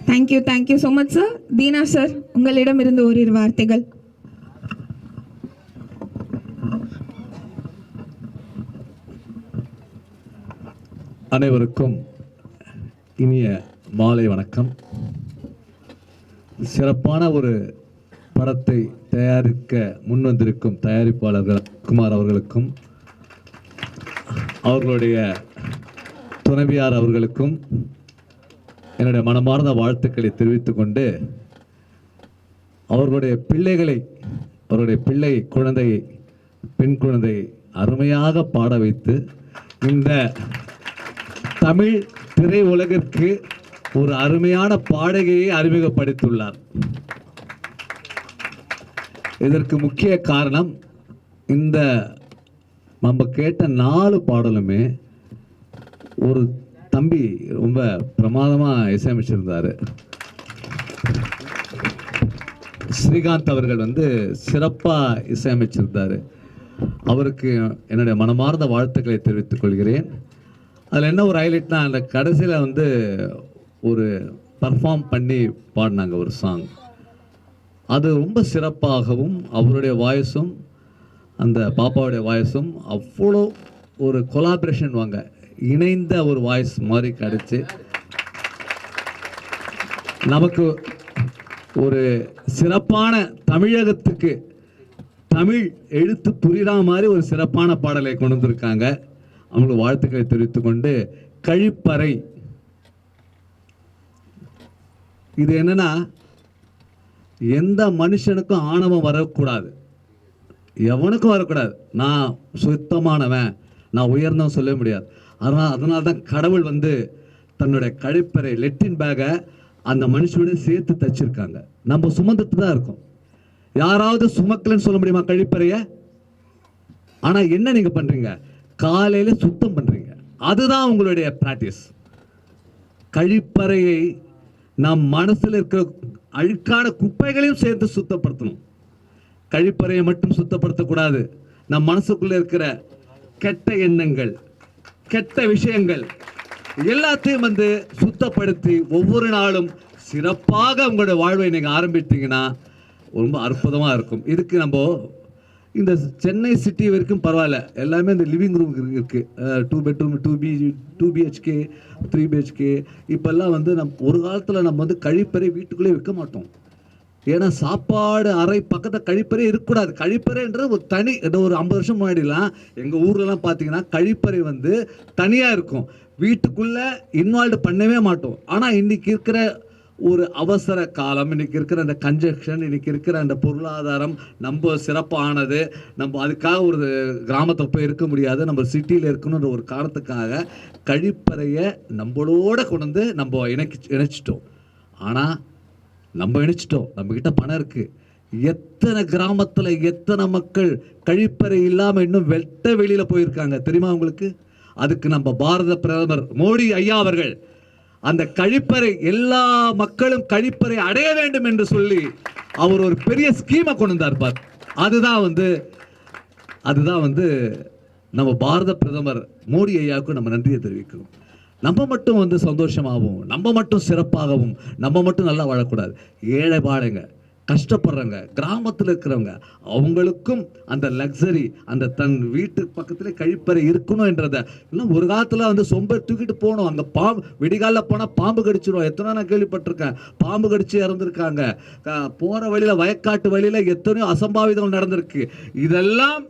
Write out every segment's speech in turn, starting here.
Thank you so much sir. Dheena sir, உங்களிடமிருந்து ஓரிரு வார்த்தைகள். அனைவருக்கும் இனிய மாலை வணக்கம். சிறப்பான ஒரு படத்தை தயாரிக்க முன்வந்திருக்கும் தயாரிப்பாளர்கள் குமார் அவர்களுக்கும் அவர்களுடைய துணைவியார் அவர்களுக்கும் என்னுடைய மனமார்ந்த வாழ்த்துக்களை தெரிவித்துக் கொண்டு, அவர்களுடைய பிள்ளை குழந்தையை, பெண் குழந்தையை அருமையாக பாட வைத்து இந்த தமிழ் திரை உலகிற்கு ஒரு அருமையான பாடகையை அறிமுகப்படுத்தியுள்ளார். இதற்கு முக்கிய காரணம், இந்த நம்ம கேட்ட 4 பாடலுமே ஒரு தம்பி ரொம்ப பிரமாதமாக இசையமைச்சிருந்தார். ஸ்ரீகாந்த் அவர்கள் சிறப்பாக இசையமைச்சிருந்தார். அவருக்கு என்னுடைய மனமார்ந்த வாழ்த்துக்களை தெரிவித்துக் கொள்கிறேன். அதில் என்ன ஒரு ஹைலைட்னா, அந்த கடைசியில் ஒரு பர்ஃபார்ம் பண்ணி பாடினாங்க ஒரு சாங். அது ரொம்ப சிறப்பாகவும் அவருடைய வாய்ஸும் அந்த பாப்பாவுடைய வாய்ஸும் அவ்வளோ ஒரு கொலாபரேஷன் இணைந்த ஒரு வாய்ஸ் மாதிரி கிடச்சி நமக்கு ஒரு சிறப்பான தமிழகத்துக்கு தமிழ் எழுத்து புரிகிற மாதிரி ஒரு சிறப்பான பாடலை கொண்டு வந்திருக்காங்க. அவங்களுக்கு வாழ்த்துக்களை தெரிவித்துக் கொண்டு, கழிப்பறை இது என்னன்னா, எந்த மனுஷனுக்கும் ஆணவம் வரக்கூடாது, எவனுக்கும் வரக்கூடாது. நான் சுத்தமானவன், நான் உயர்ந்தவன் சொல்ல முடியாது. அதனால தான் கடவுள் தன்னுடைய கழிப்பறை லெட்டின் பேக்கை அந்த மனுஷனோட சேர்த்து தச்சிருக்காங்க. நம்ம சுமந்துட்டு தான் இருக்கோம். யாராவது சுமக்கலன்னு சொல்ல முடியுமா கழிப்பறைய? ஆனால் என்ன நீங்கள் பண்ணுறீங்க, காலையில் சுத்தம் பண்ணுறீங்க. அதுதான் உங்களுடைய பிராக்டிஸ். கழிப்பறையை நம் மனசில் இருக்கிற அழுக்கான குப்பைகளையும் சேர்த்து சுத்தப்படுத்தணும். கழிப்பறையை மட்டும் சுத்தப்படுத்தக்கூடாது. நம் மனசுக்குள்ள இருக்கிற கெட்ட எண்ணங்கள், கெட்ட விஷயங்கள் எல்லாத்தையும் சுத்தப்படுத்தி ஒவ்வொரு நாளும் சிறப்பாக உங்களுடைய வாழ்வை நீங்கள் ஆரம்பித்தீங்கன்னா ரொம்ப அற்புதமாக இருக்கும். இதுக்கு நம்ம இந்த சென்னை சிட்டி வரைக்கும் பரவாயில்ல, எல்லாமே இந்த லிவிங் ரூம் இருக்குது. 2 பெட்ரூம், 2 BHK, 3 BHK. இப்போல்லாம் ஒரு காலத்தில் நம்ம கழிப்பறை வீட்டுக்குள்ளே வைக்க மாட்டோம். ஏன்னா சாப்பாடு அறை பக்கத்தில் கழிப்பறை இருக்கக்கூடாது. கழிப்பறைன்றது ஒரு தனி, ஒரு 50 வருஷம் முன்னாடிலாம் எங்கள் ஊர்லலாம் பார்த்தீங்கன்னா கழிப்பறை தனியாக இருக்கும். வீட்டுக்குள்ளே இன்வால்வ் பண்ணவே மாட்டோம். ஆனால் இன்றைக்கி இருக்கிற ஒரு அவசர காலம், இன்றைக்கி இருக்கிற அந்த கன்ஜெக்ஷன், இன்றைக்கி இருக்கிற அந்த பொருளாதாரம் ரொம்ப சிறப்பானது. நம்ம அதுக்காக ஒரு கிராமத்தில் போய் இருக்க முடியாது, நம்ம சிட்டியில் இருக்கணுன்ற ஒரு காரணத்துக்காக கழிப்பறையை நம்மளோட கொண்டு நம்ம இணைச்சிட்டோம். ஆனால் நம்ம இணைச்சிட்டோம், நம்மக்கிட்ட பணம் இருக்குது. எத்தனை கிராமத்தில் எத்தனை மக்கள் கழிப்பறை இல்லாமல் இன்னும் வெட்ட வெளியில் போயிருக்காங்க தெரியுமா உங்களுக்கு? அதுக்கு நம்ம பாரத பிரதமர் மோடி ஐயா அவர்கள் அந்த கழிப்பறை, எல்லா மக்களும் கழிப்பறை அடைய வேண்டும் என்று சொல்லி அவர் ஒரு பெரிய ஸ்கீமை கொண்டு வந்தார். அதுதான் நம்ம பாரத பிரதமர் மோடி ஐயாவுக்கு நம்ம நன்றியை தெரிவிக்கணும். நம்ம மட்டும் சந்தோஷமாகவும், நம்ம மட்டும் சிறப்பாகவும், நம்ம மட்டும் நல்லா வாழக்கூடாது. ஏழை பாழைங்க, கஷ்டப்படுறவங்க, கிராமத்தில் இருக்கிறவங்க, அவங்களுக்கும் அந்த லக்ஸரி, அந்த தன் வீட்டு பக்கத்தில் கழிப்பறை இருக்கணும் என்றதை. இன்னும் ஒரு காலத்தில் சொம்ப தூக்கிட்டு போகணும். அங்கே விடிகாலில் போனால் பாம்பு கடிச்சிடும். எத்தனை நான் கேள்விப்பட்டிருக்கேன், பாம்பு கடிச்சு இறந்துருக்காங்க. போகிற வழியில், வயக்காட்டு வழியில் எத்தனையோ அசம்பாவிதம் நடந்திருக்கு. இதெல்லாம்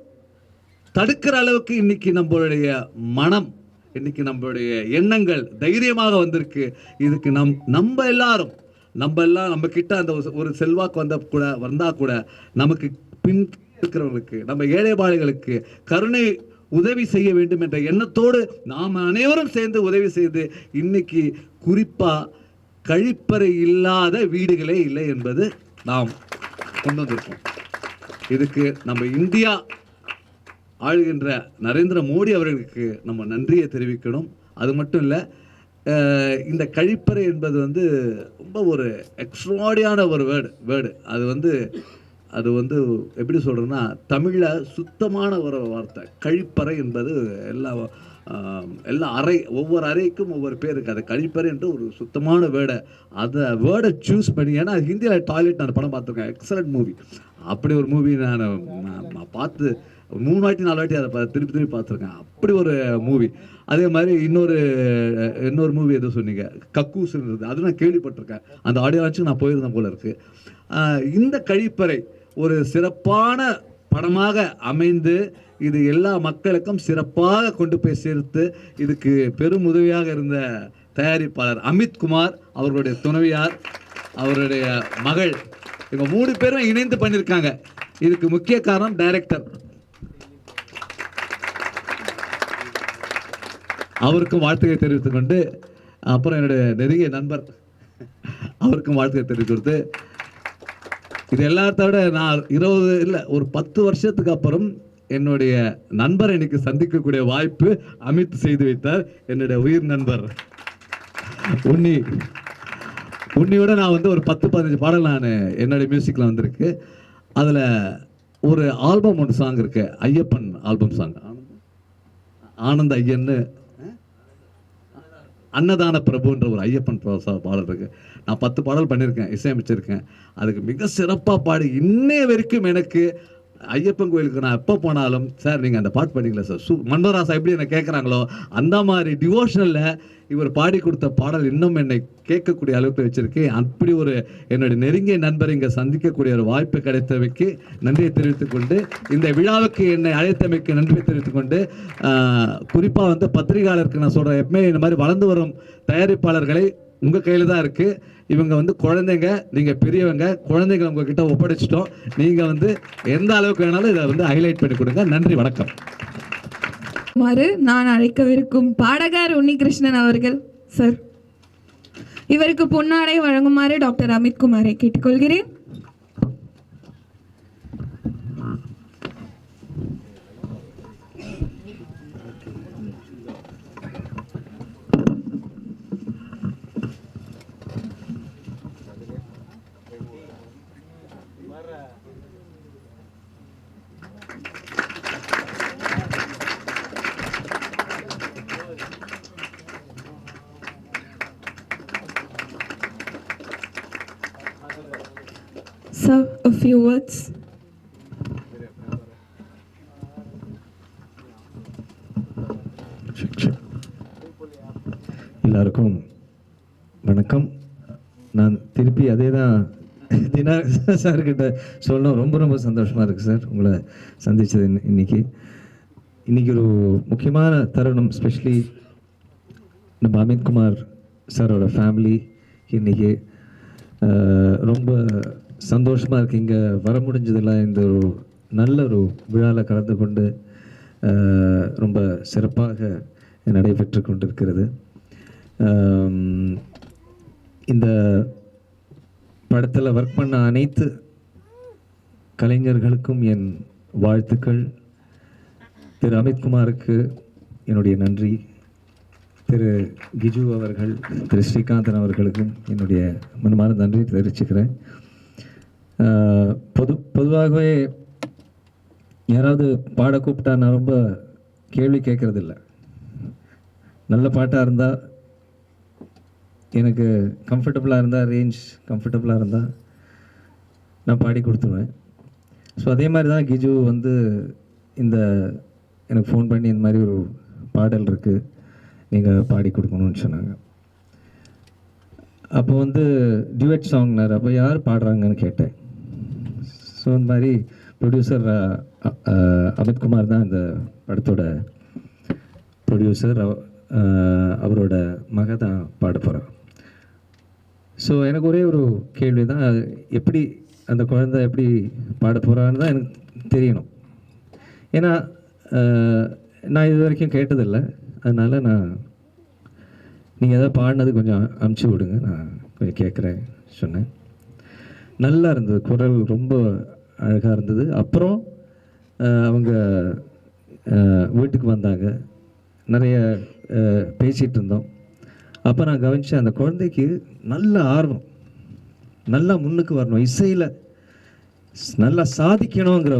தடுக்கிற அளவுக்கு இன்னைக்கு நம்மளுடைய மனம், இன்னைக்கு நம்மளுடைய எண்ணங்கள் தைரியமாக வந்திருக்கு. இதுக்கு நம்ம எல்லாம் நம்ம கிட்ட அந்த ஒரு செல்வாக்கு வந்தா கூட நமக்கு பின் இருக்கிறவங்களுக்கு, நம்ம ஏழைபாளைகளுக்கு கருணை உதவி செய்ய வேண்டும் என்ற எண்ணத்தோடு நாம் அனைவரும் சேர்ந்து உதவி செய்து இன்னைக்கு குறிப்பா கழிப்பறை இல்லாத வீடுகளே இல்லை என்பது நாம் கொண்டு வந்திருக்கோம். இதுக்கு நம்ம இந்தியா ஆளுகின்ற நரேந்திர மோடி அவர்களுக்கு நம்ம நன்றியை தெரிவிக்கணும். அது மட்டும் இல்லை, இந்த கழிப்பறை என்பது ரொம்ப ஒரு எக்ஸ்ட்ராடியான ஒரு வேர்டு. அது எப்படி சொல்கிறேன்னா, தமிழில் சுத்தமான ஒரு வார்த்தை. கழிப்பறை என்பது எல்லா எல்லா அறை, ஒவ்வொரு அறைக்கும் ஒவ்வொரு பேர் இருக்குது. அது கழிப்பறை என்று ஒரு சுத்தமான வேர்டை, அதை வேர்டை சூஸ் பண்ணி, ஏன்னா ஹிந்தியில் டாய்லெட் நான் படம் பார்த்துருக்கேன், எக்ஸலண்ட் மூவி. அப்படி ஒரு மூவி நான் பார்த்து 3 வாட்டி 4 வாட்டி அதை திருப்பி திருப்பி பார்த்துருக்கேன். அப்படி ஒரு மூவி. அதே மாதிரி இன்னொரு மூவி எதோ சொன்னீங்க, கக்கூஸ்ன்றது, அது நான் கேள்விப்பட்டிருக்கேன். அந்த ஆடியோ லான்ச்சுக்கு நான் போயிருந்தேன் போல இருக்குது. இந்த கழிப்பறை ஒரு சிறப்பான படமாக அமைந்து இது எல்லா மக்களுக்கும் சிறப்பாக கொண்டு போய் சேர்த்து இதுக்கு பெரும் உதவியாக இருந்த தயாரிப்பாளர் அமித்குமார், அவர்களுடைய துணைவியார், அவருடைய மகள், இவங்க 3 பேரும் இணைந்து பண்ணியிருக்காங்க. இதுக்கு முக்கிய காரணம் டைரக்டர். அவருக்கும் வாழ்த்துக்களை தெரிவித்துக் கொண்டு, அப்புறம் என்னுடைய நெருங்கிய நண்பர் அவருக்கும் வாழ்த்துக்களை தெரிவித்து கொடுத்து, இது எல்லாத்த விட நான் 20 இல்லை ஒரு 10 வருஷத்துக்கு அப்புறம் என்னுடைய நண்பரை இன்னைக்கு சந்திக்கக்கூடிய வாய்ப்பு அமித் செய்து வைத்தார். என்னுடைய உயிர் நண்பர் உன்னியோட நான் வந்து ஒரு 10-15 பாடல் நான் என்னுடைய மியூசிக்கில் வந்திருக்கு. அதில் ஒரு ஆல்பம் ஒன்று சாங் இருக்கு, ஐயப்பன் ஆல்பம் சாங், ஆனந்த ஐயன்னு அன்னதான பிரபுன்ற ஒரு ஐயப்பன் பாடல் இருக்கு. நான் 10 பாடல் பண்ணியிருக்கேன், இசையமைச்சிருக்கேன். அதுக்கு மிக சிறப்பாக பாடி இன்னைய வரைக்கும் எனக்கு ஐயப்பன் கோயிலுக்கு நான் எப்போ போனாலும், சார் நீங்கள் அந்த பாட்டு பண்ணீங்களா சார், மன்மதராசா எப்படி என்னை கேட்குறாங்களோ அந்த மாதிரி டிவோஷனலில் இவர் பாடி கொடுத்த பாடல் இன்னும் என்னை கேட்கக்கூடிய அளவுக்கு வச்சிருக்கேன். அப்படி ஒரு என்னுடைய நெருங்கிய நண்பர் இங்கே சந்திக்கக்கூடிய ஒரு வாய்ப்பு கிடைத்தவைக்கு நன்றியை தெரிவித்துக் கொண்டு, இந்த விழாவுக்கு என்னை அழைத்தமைக்கு நன்றியை தெரிவித்துக் கொண்டு, குறிப்பாக வந்து பத்திரிகையாளருக்கு நான் சொல்கிறேன், எப்பவுமே இந்த மாதிரி வளர்ந்து வரும் தயாரிப்பாளர்களை உங்கள் கையில் தான் இருக்குது. இவங்க வந்து குழந்தைங்க, நீங்கள் பெரியவங்க, குழந்தைங்களை உங்ககிட்ட ஒப்படைச்சிட்டோம். நீங்கள் வந்து எந்த அளவுக்கு வேணாலும் இதை வந்து ஹைலைட் பண்ணி கொடுங்க. நன்றி, வணக்கம். நான் அழைக்கவிருக்கும் பாடகர் உன்னிகிருஷ்ணன் அவர்கள் சார், இவருக்கு பொன்னாடை வழங்குமாறு டாக்டர் அமித்குமாரை கேட்டுக்கொள்கிறேன். Sir, a few words. எல்லாருக்கும் வணக்கம். நான் திருப்பி அதே தான் தினா சார்கிட்ட சொல்லணும். ரொம்ப சந்தோஷமாக இருக்குது சார் உங்களை சந்தித்தது. இன்னைக்கு ஒரு முக்கியமான தருணம். ஸ்பெஷலி நம்ம அமித்குமார் சாரோட ஃபேமிலி இன்றைக்கி ரொம்ப சந்தோஷமாக இருக்குது. இங்கே வர முடிஞ்சதில் இந்த ஒரு நல்ல ஒரு விழாவில் கலந்து கொண்டு ரொம்ப சிறப்பாக நடைபெற்று கொண்டிருக்கிறது. இந்த படத்தில் ஒர்க் பண்ண அனைத்து கலைஞர்களுக்கும் என் வாழ்த்துக்கள். திரு அமித்குமாருக்கு என்னுடைய நன்றி. திரு கிஜு அவர்கள், திரு ஸ்ரீகாந்தன் அவர்களுக்கும் என்னுடைய மனமார்ந்த நன்றி தெரிவிச்சுக்கிறேன். பொதுவாகவே யாராவது பாட கூப்பிட்டா நான் ரொம்ப கேள்வி கேட்குறதில்ல. நல்ல பாட்டாக இருந்தால், எனக்கு கம்ஃபர்டபுளாக இருந்தால், ரேஞ்ச் கம்ஃபர்டபுளாக இருந்தால் நான் பாடி கொடுத்துருவேன். ஸோ அதே மாதிரி தான் கிஜு வந்து எனக்கு ஃபோன் பண்ணி இந்த மாதிரி ஒரு பாடல் இருக்குது, நீங்கள் பாடி கொடுக்கணும்னு சொன்னாங்க. அப்போ வந்து டியூட் சாங்னார். அப்போ யார் பாடுறாங்கன்னு கேட்டேன். ஸோ இந்த மாதிரி ப்ரொடியூசர் அமித்குமார் தான் இந்த படத்தோட ப்ரொடியூசர். அவரோட மக தான் பாட போகிறார். ஸோ எனக்கு ஒரே ஒரு கேள்வி தான், எப்படி அந்த குழந்தை எப்படி பாட போகிறான்னு தான் எனக்கு தெரியணும். ஏன்னா நான் இது வரைக்கும் கேட்டதில்லை. அதனால் நீங்கள் எதாவது பாடினது கொஞ்சம் அமுச்சு விடுங்க, நான் கொஞ்சம் கேட்குறேன் சொன்னேன். நல்லா இருந்தது, குரல் ரொம்ப அழகாக இருந்தது. அப்புறம் அவங்க வீட்டுக்கு வந்தாங்க, நிறைய பேசிகிட்டு இருந்தோம். அப்போ நான் கவனித்தேன், அந்த குழந்தைக்கு நல்ல ஆர்வம், நல்லா முன்னுக்கு வரணும், இசையில் நல்லா சாதிக்கணுங்கிற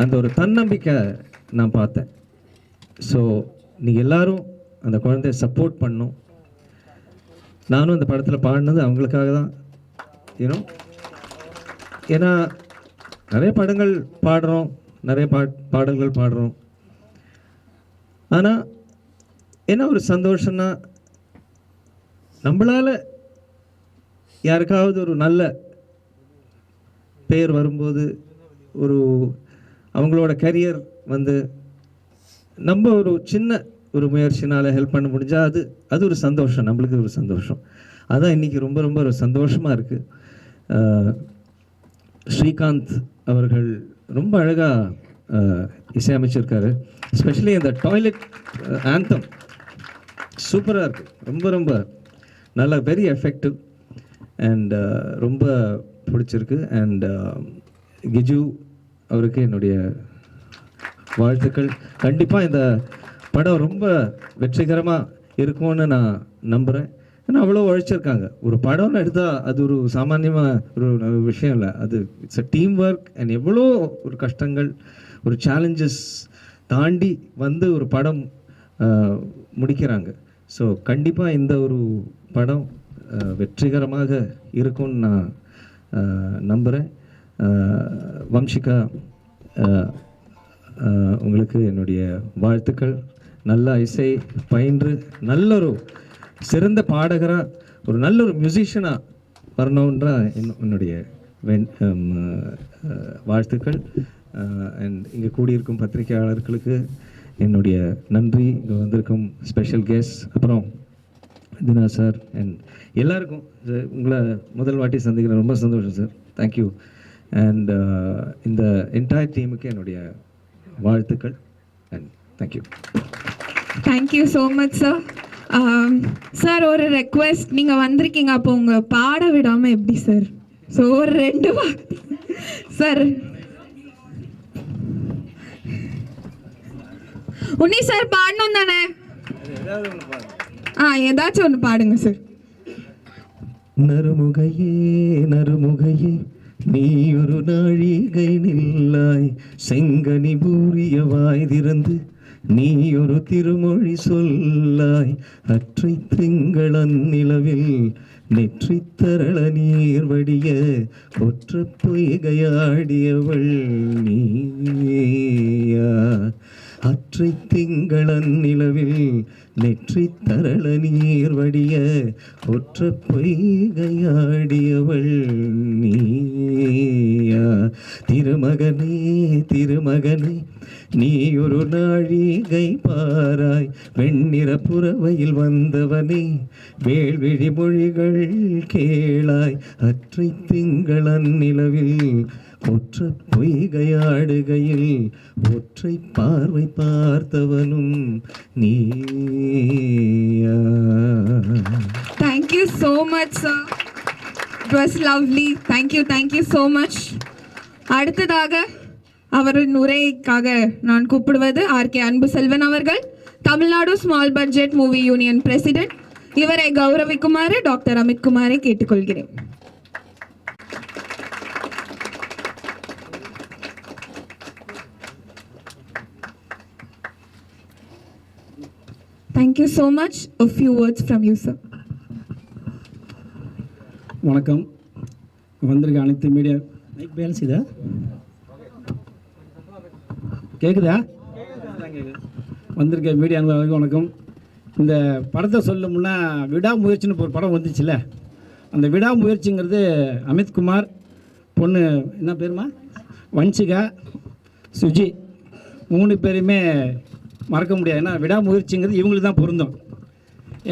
அந்த ஒரு தன்னம்பிக்கை நான் பார்த்தேன். ஸோ நீங்கள் எல்லாரும் அந்த குழந்தைய சப்போர்ட் பண்ணணும். நானும் அந்த படத்தில் பாடினது அவங்களுக்காக தான், ஏன்னா ஏன்னா நிறைய படங்கள் பாடுறோம், நிறைய பாடல்கள் பாடுறோம். ஆனால் என்ன ஒரு சந்தோஷம்னா, நம்மளால் யாருக்காவது ஒரு நல்ல பேர் வரும்போது, ஒரு அவங்களோட கரியர் வந்து நம்ம ஒரு சின்ன ஒரு முயற்சினால் ஹெல்ப் பண்ண முடிஞ்சால் அது ஒரு சந்தோஷம், நம்மளுக்கு ஒரு சந்தோஷம். அதான் இன்றைக்கி ரொம்ப ரொம்ப ஒரு சந்தோஷமாக இருக்குது. ஸ்ரீகாந்த் அவர்கள் ரொம்ப அழகாக இசையமைச்சிருக்காரு. எஸ்பெஷலி அந்த டாய்லெட் ஆந்தம் சூப்பராக இருக்குது, ரொம்ப ரொம்ப நல்லா, வெரி எஃபெக்டிவ் அண்ட் ரொம்ப பிடிச்சிருக்கு. அண்ட் கிஜு அவருக்கு என்னுடைய வாழ்த்துக்கள். கண்டிப்பாக இந்த படம் ரொம்ப வெற்றிகரமாக இருக்கும்னு நான் நம்புகிறேன். ஏன்னா அவ்வளோ உழைச்சிருக்காங்க. ஒரு படம்னு எடுத்தால் அது ஒரு சாமானியமாக ஒரு விஷயம் இல்லை, அது it's a team work. And எவ்வளோ ஒரு கஷ்டங்கள், ஒரு சேலஞ்சஸ் தாண்டி வந்து ஒரு படம் முடிக்கிறாங்க. ஸோ கண்டிப்பாக இந்த ஒரு படம் வெற்றிகரமாக இருக்கும்னு நான் நம்புகிறேன். வம்சிகா, உங்களுக்கு என்னுடைய வாழ்த்துக்கள். நல்ல இசை பயின்று நல்ல ஒரு சிறந்த பாடகராக, ஒரு நல்ல ஒரு மியூசிஷியனாக வரணுன்ற என்னுடைய வாழ்த்துக்கள். அண்ட் இங்கே கூடியிருக்கும் பத்திரிகையாளர்களுக்கு என்னுடைய நன்றி. இங்கே வந்திருக்கும் ஸ்பெஷல் கெஸ்ட், அப்புறம் தினா சார் அண்ட் எல்லாருக்கும். உங்களை முதல் வாட்டி சந்திக்கிறேன், ரொம்ப சந்தோஷம் சார். தேங்க்யூ. அண்ட் இந்த என்டையர் டீமுக்கு என்னுடைய வாழ்த்துக்கள் and thank you. Thank you so much sir. Sir ஒரு ரெக்வெஸ்ட், நீங்கள் வந்திருக்கீங்க, அப்போ உங்கள் பாட விடாமல் எப்படி சார்? ஸோ ஒரு 2 சார். உன்னி சார் பாடணும் தானே? ஏதாச்சும் ஒன்று பாடுங்க சார். நறுமுகையே நறுமுகையே நீ ஒரு நாழிகை நில்லாய், செங்கனி பூரிய வாய் திறந்து நீ ஒரு திருமொழி சொல்லாய். அற்றை திங்களன் நிலவில் நெற்றி தரள நீர் வடிய ஒற்ற பொய்கையாடியவள் நீயா. அற்றை திங்களன் நிலவில் நெற்றி தரள நீர் வடிய ஒற்ற பொய்கையாடியவள் நீயா. திருமகனே திருமகனே நீ ஒரு நாழிகை பாராய், வெண்ணிற புறவையில் வந்தவனே வேள்விழி மொழிகள் கேளாய். அற்றை திங்களன் நிலவில் ஒற்ற பொய்கையாடுகையில் ஒற்றை பார்வை பார்த்தவனும் நீயா. Thank you so much sir. It was lovely. Thank you so much. அடுத்ததாக அவரின் உரைக்காக நான் கூப்பிடுவது ஆர்கே அன்பு செல்வன் அவர்கள், Tamil Nadu small budget movie union president. இவரை கௌரவிக்குமாறு டாக்டர் அமித் குமாரை கேட்டுக்கொள்கிறேன். Thank you so much. A few words from you, sir. வணக்கம். வந்திருக்க அனைத்து மீடியா மைக் பேலன்ஸ் இதா கேட்குதா? வந்திருக்க மீடியா அன்பர்களுக்கு வணக்கம். இந்த படத்தை சொல்லணும்னா விடாமுயற்சின்னு ஒரு படம் வந்துச்சுல்ல, அந்த விடாமுயற்சிங்கிறது அமித்குமார், பொண்ணு என்ன பேருமா வன்சிகா, சுஜி, 3 பேருமே மறக்க முடியாது. ஏன்னா விடாமுயற்சிங்கிறது இவங்களுக்கு தான் பொருந்தும்.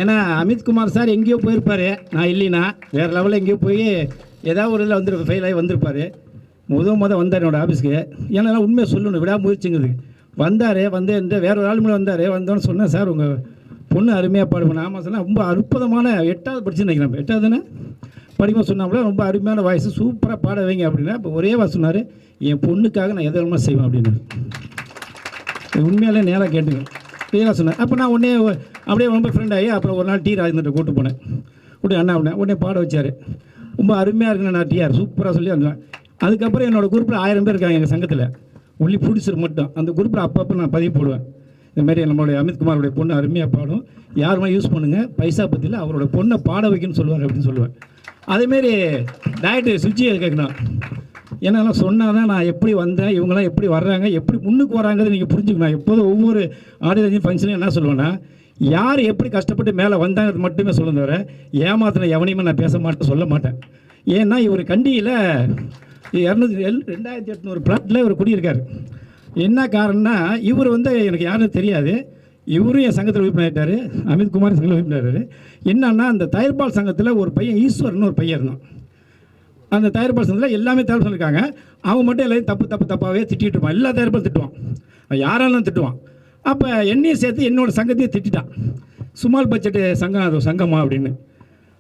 ஏன்னா அமித்குமார் சார் எங்கேயோ போயிருப்பார், நான் இல்லைன்னா வேறு லெவலில் எங்கேயோ போய் ஏதாவது ஒரு இதில் வந்து ஃபெயில் ஆகி வந்திருப்பார். மொதல் வந்தார் என்னோடய ஆஃபீஸ்க்கு. ஏன்னா உண்மையை சொல்லணும், விடாமுயற்சிங்கிறது வந்தார். வந்து இந்த வேற ஒரு ஆள் மேலே வந்தார். வந்தோன்னு சொன்னேன், சார் உங்கள் பொண்ணு அருமையாக பாடுவேன். ஆமாம் சொன்னால் ரொம்ப அற்புதமான 8வது படிச்சுன்னு நினைக்கிறேன், 8வதுன்னு படிக்க சொன்னாப்புல ரொம்ப அருமையான வாய்ஸ், சூப்பராக பாட வைங்க அப்படின்னா. இப்போ ஒரே வாய் சொன்னார், என் பொண்ணுக்காக நான் எதெல்லாம் செய்வேன் அப்படின்னு. உண்மையாலே நேராக கேட்டுங்க, கிளியராக சொன்னேன். அப்போ நான் உடனே அப்படியே ரொம்ப ஃப்ரெண்ட் ஆகி அப்புறம் ஒரு நாள் டி ராஜேந்திர கூப்பிட்டு போனேன். கூட்டி அண்ணா அப்படின்னா உடனே பாட வச்சார். ரொம்ப அருமையாக இருக்குண்ணா, நான் டிஆர் சூப்பராக சொல்லி அந்த. அதுக்கப்புறம் என்னோடய குரூப்பில் 1000 பேர் இருக்காங்க எங்கள் சங்கத்தில், ஒன்லி ப்ரொடியூசர் மட்டும். அந்த குரூப்பில் அப்பப்போ நான் பதிவு போடுவேன். இந்த மாதிரி நம்மளுடைய அமித்குமாரோடைய பொண்ணு அருமையாக பாடும், யாருமே யூஸ் பண்ணுங்கள், பைசா பற்றியில் அவரோட பொண்ணை பாட வைக்கணும்னு சொல்லுவார் அப்படின்னு சொல்லுவேன். அதேமாரி டைரக்டர் சுஜியை கேட்கணும், ஏன்னா சொன்னால் தான் நான் எப்படி வந்தேன், இவங்களாம் எப்படி வர்றாங்க, எப்படி முன்னுக்கு வராங்கிறது நீங்கள் புரிஞ்சுக்கணும். எப்போதும் ஒவ்வொரு ஆடியோ ஃபங்க்ஷனும் என்ன சொல்லுவேன்னா, யார் எப்படி கஷ்டப்பட்டு மேலே வந்தாங்கிறது மட்டுமே சொல்ல தவிர ஏமாத்தின எவனையுமே நான் பேச மாட்டேன், சொல்ல மாட்டேன். ஏன்னா இவர் கண்டியில் 2800 பிளாட்டில் இவர் குடியிருக்கார். என்ன காரணம்னா இவர் எனக்கு யாருன்னு தெரியாது, இவரும் என் சங்கத்தில் உறுப்பினராகிட்டார், அமித்குமார் சங்கத்தில் உறுப்பினராரு. என்னன்னா அந்த தயிர்பால் சங்கத்தில் ஒரு பையன் ஈஸ்வரன் ஒரு பையன் இருந்தான். அந்த தயாரிப்பாளர் சங்கத்தில் எல்லாமே தயார் சொல்லியிருக்காங்க, அவன் மட்டும் எல்லாத்தையும் தப்பாகவே திட்டிகிட்டு இருப்பான், எல்லா தயாரிப்பாலும் திட்டுவான், யாராலும் திட்டுவான். அப்போ என்னையும் சேர்த்து என்னோடய சங்கத்தையும் திட்டான், சுமால் பட்ஜெட்டு சங்கம் அது சங்கமா அப்படின்னு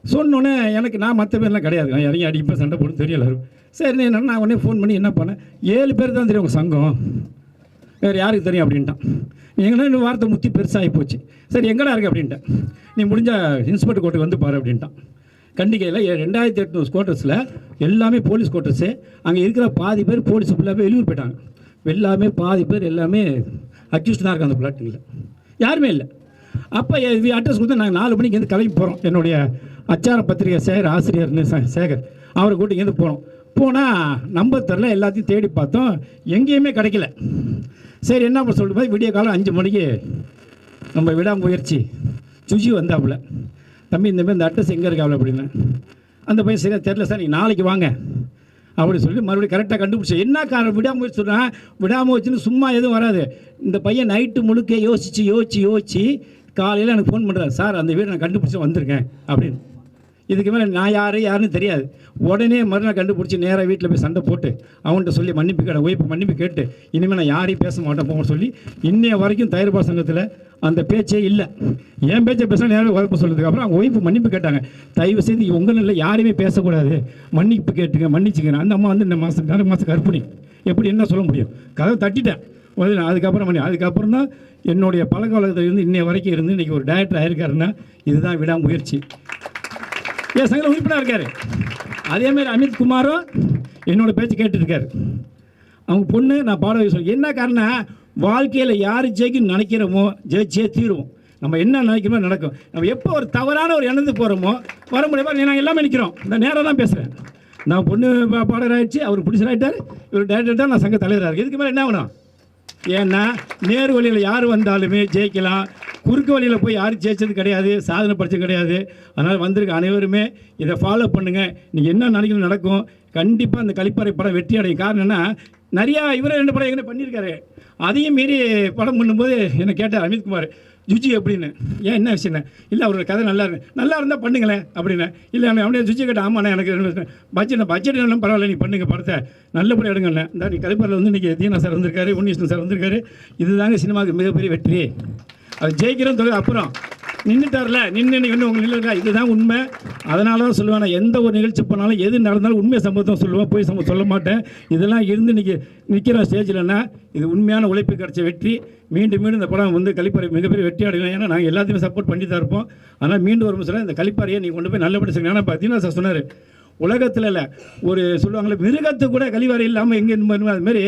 சொன்னோன்னே எனக்கு நான் மற்ற பேர்லாம் கிடையாது, நான் இறங்கி அடிப்பேன், சண்டை போட்டு தெரியல. சரி என்ன நான் உடனே ஃபோன் பண்ணி என்ன பண்ணேன், 7 பேர் தான் தெரியும் உங்கள் சங்கம், வேறு யாருக்கு தெரியும் அப்படின்ட்டான். எங்கன்னா இன்னும் வார்த்தை முத்தி பெருசாகி போச்சு. சரி எங்கடா இருக்கு அப்படின்ட்டேன், நீ முடிஞ்சால் இன்ஸ்பெக்டர் கோர்ட்டுக்கு வந்து பாரு அப்படின்ட்டான். கண்டிக்கையில் 2800 குவார்ட்டர்ஸில் எல்லாமே போலீஸ் குவார்ட்டர்ஸு, அங்கே இருக்கிற பாதி பேர் போலீஸ் ஃபுல்லாகவே வெளியூர் போயிட்டாங்க, எல்லாமே பாதி பேர் எல்லாமே அக்யூஸ்ட் தான் இருக்காங்க அந்த பிளாட்டிங்கில், யாருமே இல்லை. அப்போ அட்ரஸ் கொடுத்து நாங்கள் 4 மணிக்கு வந்து கிளம்பி போகிறோம். என்னுடைய அச்சார பத்திரிகை சேகர் ஆசிரியர்னு சேகர் அவரை கூட்டி இங்கேருந்து போகிறோம். போனால் நம்பர் தரல, எல்லாத்தையும் தேடி பார்த்தோம், எங்கேயுமே கிடைக்கல. சரி என்ன பண்ண சொல்லிட்டு போய் விடிய காலம் 5 மணிக்கு நம்ம விடாமுயற்சி சுஜி வந்தாப்புல, தம்பி இந்த மாதிரி இந்த அட்ரஸ் எங்கே இருக்காப்புல அப்படின்னு. அந்த பையன் சரியாக தெரில சார், நீங்கள் நாளைக்கு வாங்க அப்படின்னு சொல்லி மறுபடியும் கரெக்டாக கண்டுபிடிச்சேன். என்ன காரணம், விடாமுயற்சி சொல்கிறேன், விடாமுயற்சின்னு சும்மா எதுவும் வராது. இந்த பையன் நைட்டு முழுக்க யோசித்து காலையில் எனக்கு ஃபோன் பண்ணுறாரு, சார் அந்த வீடு நான் கண்டுபிடிச்சி வந்திருக்கேன் அப்படின்னு. இதுக்கு மேலே நான் யாருன்னு தெரியாது. உடனே மறுநாள் கண்டுபிடிச்சி நேராக வீட்டில் போய் சண்டை போட்டு அவன்கிட்ட சொல்லி மன்னிப்பு கேட்ட ஒய்ஃபு மன்னிப்பு கேட்டு இனிமேல் நான் யாரையும் பேச மாட்டேன் போக சொல்லி இன்னைய வரைக்கும் தயாரிப்பாளர் சங்கத்தில் அந்த பேச்சே இல்லை. என் பேச்சை பேச நேரம் உழைப்பு சொல்கிறதுக்கப்புறம் அவங்க ஒய்ஃபு மன்னிப்பு கேட்டாங்க, தயவு செய்து உங்களில் யாரையுமே பேசக்கூடாது, மன்னிப்பு கேட்டுங்க, மன்னிச்சுக்கிறேன். அந்த அம்மா இந்த மாதம் 2 மாதம் கர்ப்பிணி, எப்படி என்ன சொல்ல முடியும், கதை தட்டிட்டேன். அதுக்கப்புறம் தான் என்னுடைய பழக்க வழக்கத்தில் இருந்து இன்னைய வரைக்கும் இருந்து இன்றைக்கி ஒரு டைரக்டர் ஆகிருக்காருன்னா இதுதான் விடாமுயற்சி. என் சங்கத்தில் உறுப்பினராக இருக்கார். அதேமாதிரி அமித்குமாரும் என்னோடய பேச்சு கேட்டுருக்காரு. அவங்க பொண்ணு நான் பாட வைக்க சொல்லி, என்ன காரணம், வாழ்க்கையில் யார் ஜெயிக்கணும்னு நினைக்கிறோமோ ஜெயிச்சே தீருவோம். நம்ம என்ன நினைக்கிறோமோ நடக்கும். நம்ம எப்போ ஒரு தவறான ஒரு எண்ணத்துக்கு போகிறோமோ வர முடியாமல் நாங்கள் எல்லாமே நிற்கிறோம். நான் நேராக தான் பேசுகிறேன். நான் பொண்ணு பாடகர் ஆகிடுச்சு, அவர் பிடிச்சராகிட்டார், இவர் டைரக்டர் தான், நான் சங்க தலைவராக. இதுக்கு மேலே என்ன ஆகணும், ஏன்னா நேரு வழியில் யார் வந்தாலுமே ஜெயிக்கலாம், குறுக்கு வழியில் போய் யாரும் ஜெயிச்சது கிடையாது, சாதனை படித்தது கிடையாது. அதனால் வந்திருக்க அனைவருமே இதை ஃபாலோ பண்ணுங்கள், நீங்கள் என்ன நினைக்கணும் நடக்கும். கண்டிப்பாக அந்த கலிப்பாறை படம் வெற்றி அடையும். காரணம் என்ன, நிறையா இவரை 2 படம் எங்கே பண்ணியிருக்காரு, அதையும் மீறி படம் பண்ணும்போது என்னை கேட்டார் அமித்குமார், ஜுஜி அப்படின்னு. ஏன் என்ன விஷயம், இல்லை அவரோட கதை நல்லா இருந்தால் பண்ணுங்களேன் அப்படின்னு. இல்லை அப்படியே ஜுஜி கேட்டேன், ஆமாண்ணா எனக்கு பட்ஜெட் எல்லாம் பரவாயில்ல, நீ பண்ணுங்க படத்தை நல்லபடியாக எடுங்கண்ணே. இந்த நீ கலிப்பாறையில் இன்றைக்கி தீனா சார் வந்திருக்காரு, உன்னிகிருஷ்ணன் சார் வந்திருக்காரு. இதுதாங்க சினிமாவுக்கு மிகப்பெரிய வெற்றி. அது ஜெயிக்கிறோம் தொழில் அப்புறம் நின்றுட்டார்ல, நின்று இன்னும் உங்கள் நிலை இதுதான் உண்மை. அதனால தான் சொல்லுவேன், நான் எந்த ஒரு நிகழ்ச்சி பண்ணாலும் எது நடந்தாலும் உண்மையை சம்பவம் சொல்லுவேன், போய் சொல்ல மாட்டேன். இதெல்லாம் இருந்து இன்றைக்கி நிற்கிற ஸ்டேஜில்னா இது உண்மையான உழைப்பு கிடைச்ச வெற்றி. மீண்டும் இந்த படம் கலிப்பாறை மிகப்பெரிய வெற்றி அடையலாம். ஏன்னா நாங்கள் எல்லாத்தையுமே சப்போர்ட் பண்ணி தான் இருப்போம். ஆனால் மீண்டும் ஒரு சொல்ல, இந்த கலிப்பாறையை நீங்கள் கொண்டு போய் நல்லபடி செய்யணும். ஏன்னா பார்த்தீங்கன்னா சார் சொன்னார், உலகத்தில் இல்லை ஒரு சொல்லுவாங்களே மிருகத்துக்கு கூட கழிவறை இல்லாமல் எங்கே அதுமாரி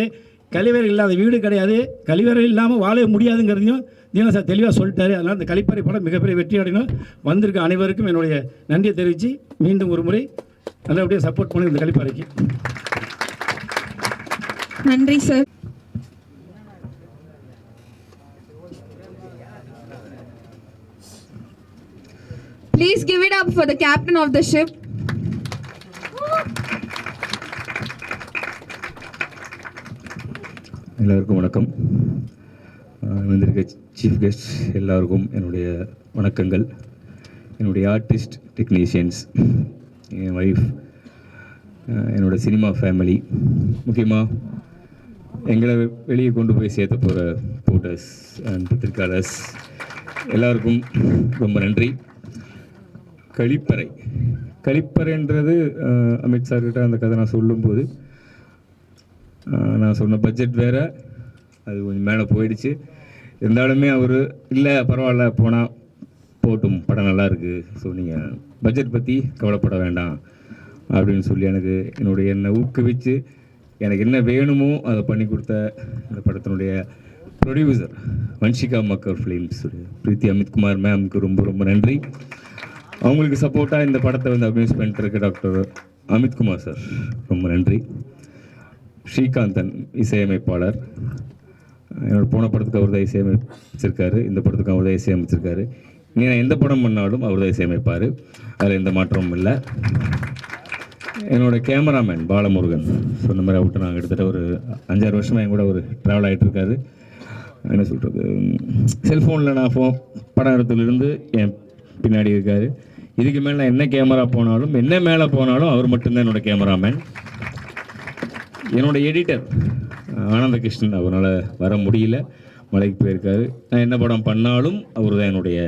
கழிவறை இல்லாத வீடு கிடையாது, கழிவறை இல்லாமல் வாழ முடியாதுங்கிறதையும் தீனா சார் தெளிவாக சொல்லிட்டாரு. அதனால் இந்த கலிப்பாறை படம் மிகப்பெரிய வெற்றி அடையணும். வந்திருக்க அனைவருக்கும் என்னுடைய நன்றியை தெரிவித்து மீண்டும் ஒரு முறை நல்லபடியாக சப்போர்ட் பண்ணி இந்த கலிப்பாறைக்கு நன்றி sir. Please give it up for the captain of the ship. எல்லாருக்கும் வணக்கம். வந்திருக்க சீஃப் கெஸ்ட் எல்லாருக்கும் என்னுடைய வணக்கங்கள். என்னுடைய ஆர்டிஸ்ட், டெக்னீஷியன்ஸ், என் ஒய்ஃப், என்னோடய சினிமா ஃபேமிலி, முக்கியமாக எங்களை வெளியே கொண்டு போய் சேர்த்த போகிற போட்டர்ஸ் அண்ட் பத்திரிக்கையாளர்ஸ் எல்லாருக்கும் ரொம்ப நன்றி. கழிப்பறைன்றது அமித் சார்கிட்ட அந்த கதை நான் சொல்லும்போது நான் சொன்ன பட்ஜெட் வேறு, அது கொஞ்சம் மேலே போயிடுச்சு. இருந்தாலுமே அவர் இல்லை பரவாயில்ல போனால் போட்டும், படம் நல்லா இருக்குது, ஸோ நீங்கள் பட்ஜெட் பற்றி கவலைப்பட வேண்டாம் அப்படின்னு சொல்லி எனக்கு என்னை ஊக்குவிச்சு எனக்கு என்ன வேணுமோ அதை பண்ணி கொடுத்த இந்த படத்தினுடைய ப்ரொடியூசர் வன்ஷிகா மக்கர் ஃபிலிம்ஸ் பிரீத்தி அமித்குமார் மேம்க்கு ரொம்ப ரொம்ப நன்றி. அவங்களுக்கு சப்போர்ட்டாக இந்த படத்தை வந்து அப்யூஸ் பண்ணிட்டு இருக்க டாக்டர் அமித்குமார் சார் ரொம்ப நன்றி. ஸ்ரீகாந்தன் இசையமைப்பாளர், என்னோட போன படத்துக்கு அவர் தான் இசையமைச்சிருக்காரு, இந்த படத்துக்கு அவர் தான் இசையமைச்சிருக்காரு. நீ நான் எந்த படம் பண்ணாலும் அவர் தான் இசையமைப்பார், அதில் எந்த மாற்றமும் இல்லை. என்னோட கேமராமேன் பாலமுருகன் சொன்ன மாதிரி அவர்கிட்ட நாங்கள் கிட்டத்தட்ட ஒரு 5-6 வருஷமாக என் கூட ஒரு ட்ராவல் ஆகிட்டு இருக்காரு. என்ன சொல்கிறது, செல்ஃபோனில் நான் படம் எடுத்துலேருந்து என் பின்னாடி இருக்கார். இதுக்கு மேலே நான் என்ன கேமரா போனாலும் என்ன மேலே போனாலும் அவர் மட்டும்தான் என்னோடய கேமராமேன். என்னோட எடிட்டர் ஆனந்தகிருஷ்ணன், அவரால் வர முடியல, மலைக்கு போயிருக்காரு. நான் என்ன படம் பண்ணாலும் அவர் தான் என்னுடைய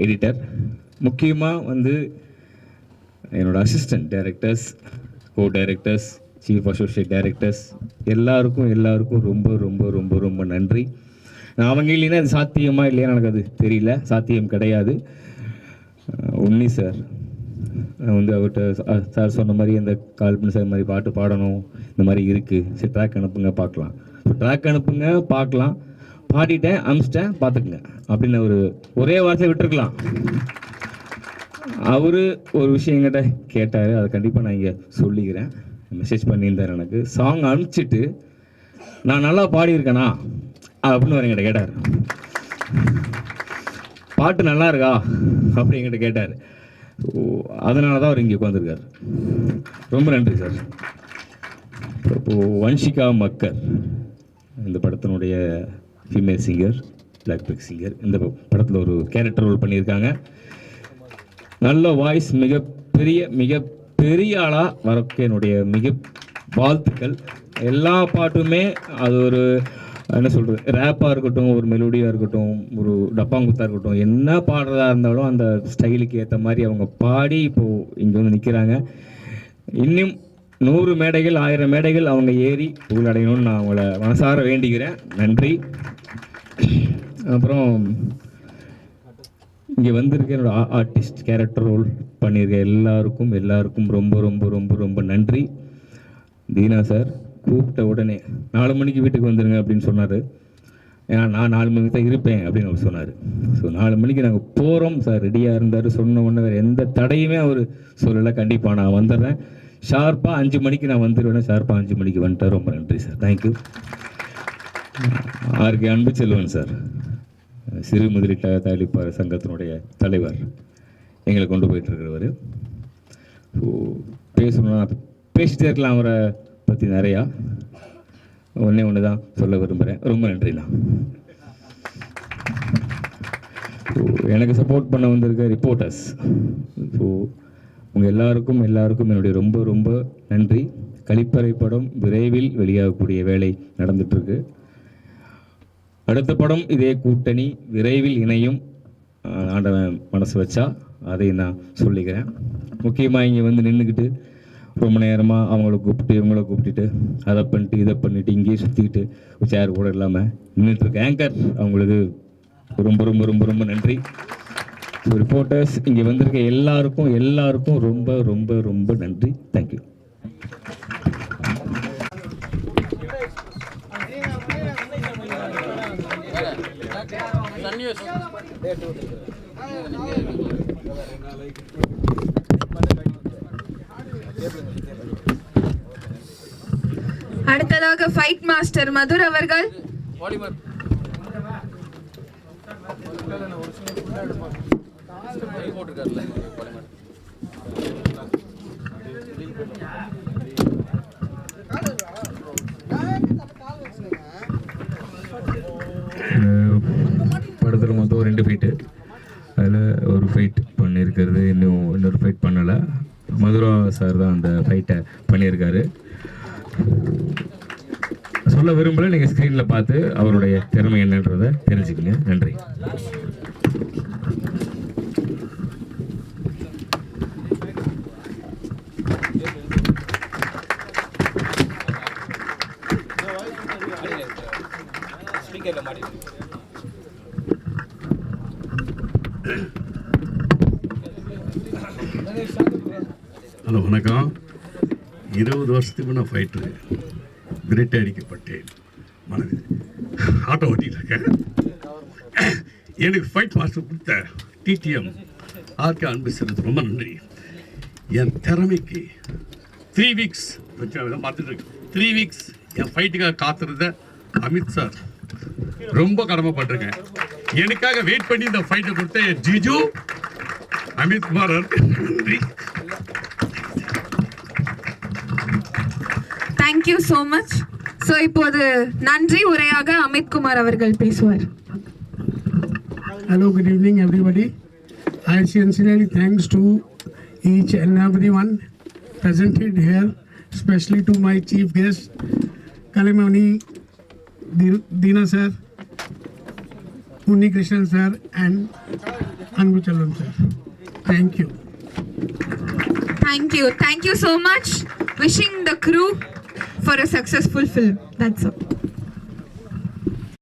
எடிட்டர். முக்கியமாக வந்து என்னோடய அசிஸ்டன்ட் டைரக்டர்ஸ், கோ டைரக்டர்ஸ், சீஃப் அசோசியேட் டைரக்டர்ஸ் எல்லாருக்கும் ரொம்ப ரொம்ப ரொம்ப ரொம்ப நன்றி. நான் அவங்க இல்லைன்னா அது சாத்தியமாக இல்லையா எனக்கு அது தெரியல, சாத்தியம் கிடையாது. உன்னி சார், நான் வந்து அவர்கிட்ட சார் சொன்ன மாதிரி அந்த கால் பண்ணி சார் மாதிரி பாட்டு பாடணும், இந்த மாதிரி இருக்குது, சரி ட்ராக் அனுப்புங்க பார்க்கலாம், ட்ராக் அனுப்புங்க பார்க்கலாம், பாடிட்டேன் அனுப்பிச்சிட்டேன் பார்த்துக்குங்க அப்படின்னு ஒரே வார்த்தையை விட்டுருக்கலாம். அவர் ஒரு விஷயம் என்கிட்ட கேட்டார், அதை கண்டிப்பாக நான் இங்கே சொல்லிக்கிறேன். மெசேஜ் பண்ணியிருந்தார் எனக்கு. சாங் அனுப்பிச்சிட்டு நான் நல்லா பாடியிருக்கேனா அப்படின்னு அவர் என்கிட்ட கேட்டார். பாட்டு நல்லா இருக்கா அப்படி என்கிட்ட கேட்டார். அதனால தான் அவர் இங்கே உட்காந்துருக்கார். ரொம்ப நன்றி சார். இப்போது வன்ஷிகா மக்கர் இந்த படத்தினுடைய female singer, playback singer, இந்த படத்தில் ஒரு கேரக்டர் ரோல் பண்ணியிருக்காங்க. நல்ல வாய்ஸ், மிகப்பெரிய ஆளாக வரக்கு என்னுடைய வாழ்த்துக்கள். எல்லா பாட்டுமே அது ஒரு என்ன சொல்கிறது, ரேப்பாக இருக்கட்டும், ஒரு மெலோடியாக இருக்கட்டும், ஒரு டப்பாங்குத்தாக இருக்கட்டும், என்ன பாடுறதா இருந்தாலும் அந்த ஸ்டைலுக்கு ஏற்ற மாதிரி அவங்க பாடி இப்போது இங்கே வந்து நிற்கிறாங்க. இன்னும் 100 மேடைகள் 1000 மேடைகள் அவங்க ஏறி புகழடையணும்னு நான் அவங்கள மனசார வேண்டிக்கிறேன். நன்றி. அப்புறம் இங்கே வந்திருக்க என்னோட ஆர்டிஸ்ட், கேரக்டர் ரோல் பண்ணியிருக்க எல்லாருக்கும் ரொம்ப ரொம்ப ரொம்ப ரொம்ப நன்றி. தீனா சார் கூப்பிட்ட உடனே 4 மணிக்கு வீட்டுக்கு வந்துடுங்க அப்படின்னு சொன்னார். ஏன்னா நான் 4 மணிக்கு தான் இருப்பேன் அப்படின்னு அவர் சொன்னார். ஸோ 4 மணிக்கு நாங்கள் போகிறோம் சார், ரெடியாக இருந்தார். சொன்ன உடனே வேறு எந்த தடையுமே அவர் சொல்லலை. கண்டிப்பாக நான் வந்துடுறேன், ஷார்ப்பாக 5 மணிக்கு நான் வந்துடுவேன். ஷார்ப்பாக 5 மணிக்கு வந்துட்டார். ரொம்ப நன்றி சார், தேங்க்யூ. ஆர்கே அன்பு செல்வன் சார், சிறு முதலீட்டு தயாரிப்பாளர் சங்கத்தினுடைய தலைவர், எங்களை கொண்டு போயிட்டுருக்கிறவர். ஸோ பேசணும்னா பேசிட்டே இருக்கலாம் அவரை பற்றி நிறையா. ஒன்று தான் சொல்ல விரும்புகிறேன். ரொம்ப நன்றிண்ணா. ஸோ எனக்கு சப்போர்ட் பண்ண வந்திருக்க ரிப்போர்ட்டர்ஸ், ஸோ உங்கள் எல்லாருக்கும் என்னுடைய ரொம்ப ரொம்ப நன்றி. கழிப்பறை படம் விரைவில் வெளியாகக்கூடிய வேலை நடந்துகிட்ருக்கு. அடுத்த படம் இதே கூட்டணி விரைவில் இணையும், ஆண்டவன் மனசு வச்சா அதை நான் சொல்லிக்கிறேன். முக்கியமாக இங்கே வந்து நின்றுக்கிட்டு ரொம்ப நேரமாக அவங்கள கூப்பிட்டு இவங்கள கூப்பிட்டுட்டு அதை பண்ணிட்டு இதை பண்ணிவிட்டு இங்கேயே சுற்றிக்கிட்டு சேர் கூட இல்லாமல் நின்றுட்டுருக்க ஆங்கர், அவங்களுக்கு ரொம்ப ரொம்ப ரொம்ப ரொம்ப நன்றி. ரிப்போர்ட்டர்ஸ், இங்கே வந்திருக்க எல்லாருக்கும் ரொம்ப ரொம்ப ரொம்ப நன்றி. தேங்க்யூ. அடுத்ததாக ஃபைட் மாஸ்டர் மதுர் அவர்கள். படத்தில் மொத்தம் 2 ஃபைட்டு, அதில் ஒரு ஃபைட் பண்ணியிருக்கிறது, இன்னொரு ஃபைட் பண்ணலை. மதுரா சார் தான் அந்த ஃபைட்டை பண்ணியிருக்காரு. சொல்ல விரும்பலை, நீங்கள் ஸ்க்ரீனில் பார்த்து அவருடைய திறமை என்னன்றதை தெரிஞ்சுக்கங்க. நன்றி. ஹலோ, வணக்கம். 20 வருஷத்துக்கு நான் ஃபைட்டரு, விரட்டை அடிக்கப்பட்டேன் மனதில். ஆட்டோ ஓட்டிட்டு இருக்கேன். எனக்கு ஃபைட் மாஸ்டர் கொடுத்த டிடிஎம் ஆர்கே அன்பு செல்வத்துக்கு ரொம்ப நன்றி. என் திறமைக்கு 3 வீக்ஸ் பார்த்துட்டு இருக்கேன். 3 வீக்ஸ் என் ஃபைட்டுக்காக காத்திருந்த அமித் சார் ரொம்ப கடமைப்பட்டிருக்கேன். எனக்காக வெயிட் பண்ணி இந்த ஃபைட்டை கொடுத்த என் ஜிஜு அமித் குமார் நன்றி. Thank you so much. ஸோ இப்போது நன்றி உரையாக அமித் குமார் அவர்கள் பேசுவார். Hello, good evening, everybody. I sincerely thanks to each and everyone presented here, especially to my chief guest, Kalimani Dina sir, Unni Krishnan sir, and Anbuchalam sir. Thank you. Thank you so much. Wishing the crew for a successful film. That's all.